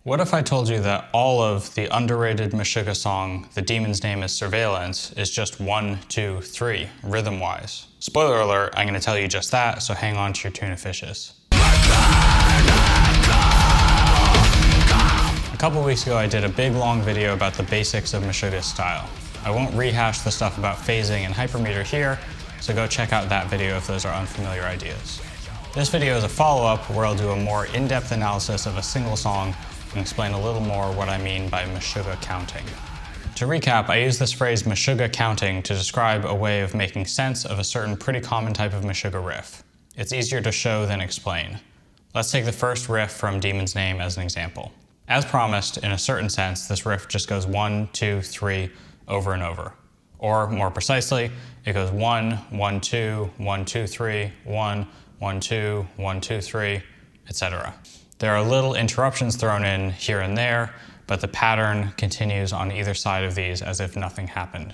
What if I told you that all of the underrated Meshuggah song, The Demon's Name is Surveillance, is just 1, 2, 3, rhythm-wise? Spoiler alert, I'm going to tell you just that, so hang on to your tuna fishes. A couple weeks ago I did a big long video about the basics of Meshuggah style. I won't rehash the stuff about phasing and hypermeter here, so go check out that video if those are unfamiliar ideas. This video is a follow-up where I'll do a more in-depth analysis of a single song and explain a little more what I mean by Meshuggah counting. To recap, I use this phrase Meshuggah counting to describe a way of making sense of a certain pretty common type of Meshuggah riff. It's easier to show than explain. Let's take the first riff from Demon's Name as an example. As promised, in a certain sense, this riff just goes 1, 2, 3 over and over. Or more precisely, it goes 1, 1, 2, 1, 2, 3, 1, 1, 2, 1, 2, 3, etc. There are little interruptions thrown in here and there, but the pattern continues on either side of these as if nothing happened.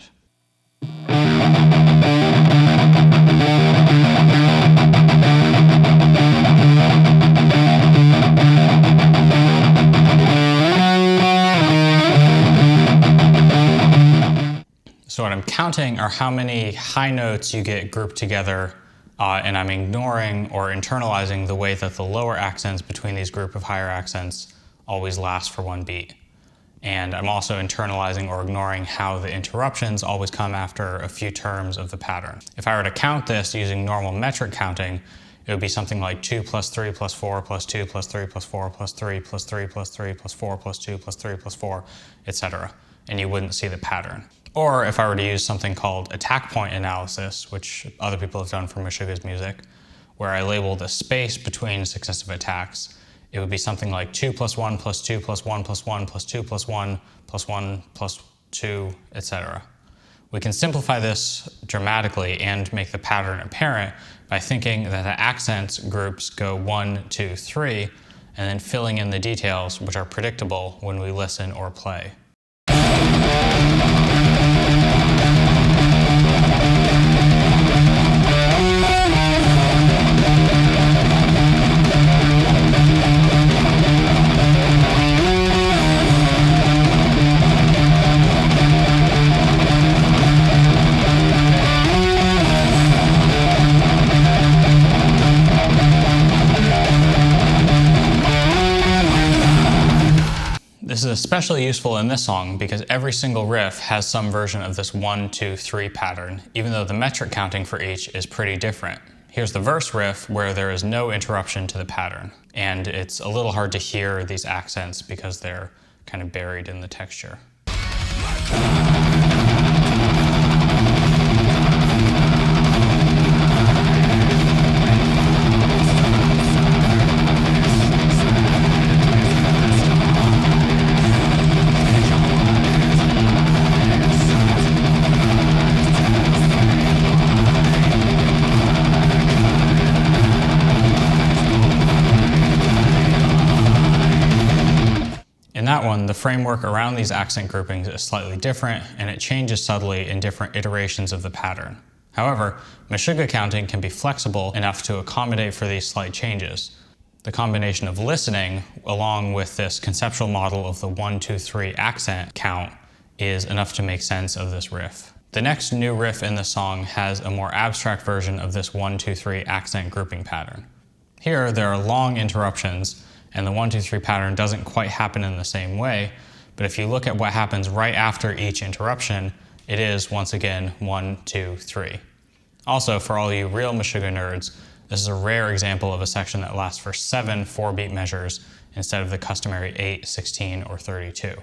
So what I'm counting are how many high notes you get grouped together, and I'm ignoring or internalizing the way that the lower accents between these group of higher accents always last for one beat. And I'm also internalizing or ignoring how the interruptions always come after a few terms of the pattern. If I were to count this using normal metric counting, it would be something like 2 plus 3 plus 4 plus 2 plus 3 plus 4 plus 3 plus 3 plus 3 plus 4 plus 2 plus 3 plus 4, etc. And you wouldn't see the pattern. Or if I were to use something called attack point analysis, which other people have done for Meshuggah's music, where I label the space between successive attacks, it would be something like 2 plus 1 plus 2 plus 1 plus 1 plus 2 plus 1 plus 1 plus 2, etc. We can simplify this dramatically and make the pattern apparent by thinking that the accents groups go 1, 2, 3, and then filling in the details which are predictable when we listen or play. This is especially useful in this song because every single riff has some version of this 1, 2, 3 pattern, even though the metric counting for each is pretty different. Here's the verse riff where there is no interruption to the pattern, and it's a little hard to hear these accents because they're kind of buried in the texture. In that one, the framework around these accent groupings is slightly different, and it changes subtly in different iterations of the pattern. However, Meshuggah counting can be flexible enough to accommodate for these slight changes. The combination of listening, along with this conceptual model of the 1, 2, 3 accent count, is enough to make sense of this riff. The next new riff in the song has a more abstract version of this 1, 2, 3 accent grouping pattern. Here, there are long interruptions, and the 1, 2, 3 pattern doesn't quite happen in the same way, but if you look at what happens right after each interruption, it is, once again, 1, 2, 3. Also, for all you real Meshuggah nerds, this is a rare example of a section that lasts for 7 4-beat measures instead of the customary 8, 16, or 32.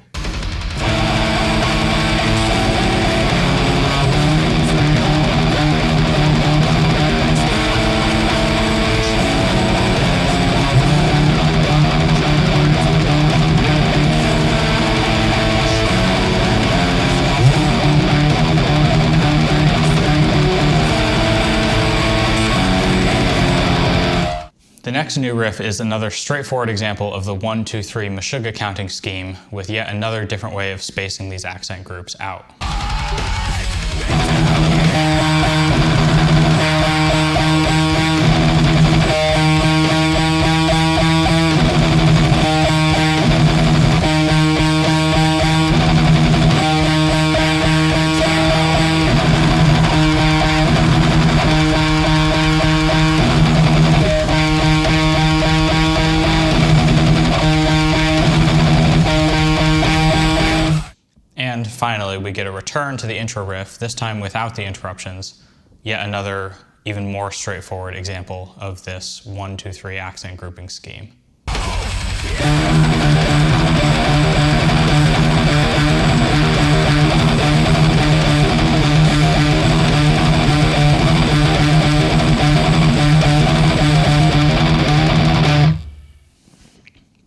The next new riff is another straightforward example of the 1, 2, 3 Meshuggah counting scheme with yet another different way of spacing these accent groups out. And finally, we get a return to the intro riff, this time without the interruptions. Yet another, even more straightforward example of this 1, 2, 3 accent grouping scheme.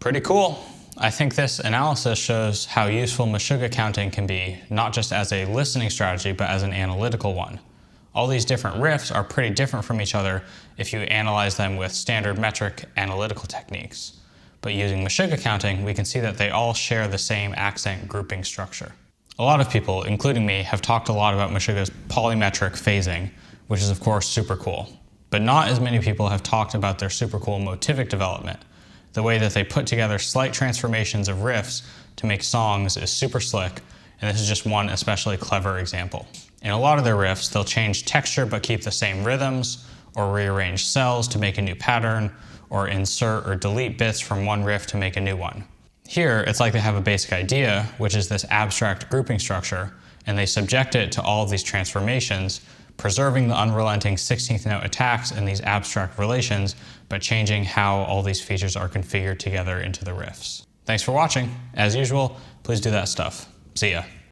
Pretty cool. I think this analysis shows how useful Meshuggah counting can be, not just as a listening strategy, but as an analytical one. All these different riffs are pretty different from each other if you analyze them with standard metric analytical techniques. But using Meshuggah counting, we can see that they all share the same accent grouping structure. A lot of people, including me, have talked a lot about Meshuggah's polymetric phasing, which is of course super cool. But not as many people have talked about their super cool motivic development. The way that they put together slight transformations of riffs to make songs is super slick, and this is just one especially clever example. In a lot of their riffs, they'll change texture but keep the same rhythms, or rearrange cells to make a new pattern, or insert or delete bits from one riff to make a new one. Here, it's like they have a basic idea, which is this abstract grouping structure, and they subject it to all of these transformations, preserving the unrelenting 16th note attacks and these abstract relations, but changing how all these features are configured together into the riffs. Thanks for watching. As usual, please do that stuff. See ya.